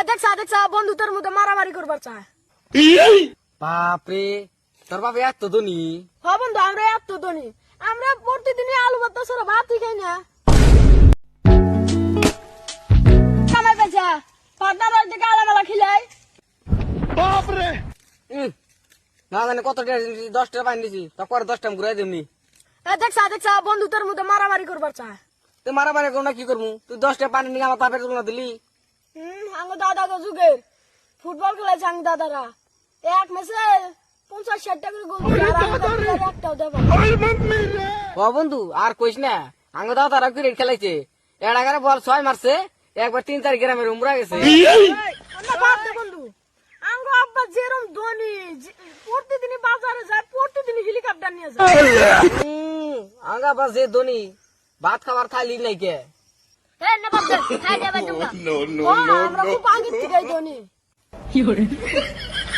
দেখছা বন্ধুদের মধ্যে মারামারি করবার চায়। বাপরে, তোর বাপ এত ধনী? হ বন্ধু, আমরা এত ধনী, আমরা প্রতিদিনই আলু ভাত ছাড়া ভাতই খাই না। কামাই পেছা পার্টনার দিকে আলাদা খিলাই। না জানি কত টাকা দিয়েছি, 10 টাকা পানি দিছি, তারপরে 10 টাকা ঘুরাই দেবনি। দেখছা বন্ধুদের মধ্যে মারামারি করবার চায়। তুই মারামারি করো না, কি করবো? তুই 10 টাকা পানি নিয়ে আমার বাপের তুলনা দিলি। আঙ্গ দাদা তো যুগের ফুটবল খেলেছে আঙ্গ দাদারা, এক ম্যাচে 50-60 টাকা করে গোল করে, আর আঙ্গ দাদারা একটাও দেবে না। ও বন্ধু আর কইস না, আঙ্গ দাও তারা ক্রিকেট খেলাইছে, এড়াগারে বল 6 মারছে, একবার 3-4 গ্রামের উমরা গেছে। আমরা বাদ দে বন্ধু, আঙ্গ আব্বা যেরম ধনী, প্রতিদিনই বাজারে যায়, প্রতিদিনই হেলিকপ্টার নিয়ে যায়। আঙ্গা বাস যে ধনী, ভাত খাবার থালি নাই কে? আমরা খুব আগে থেকে ধনী।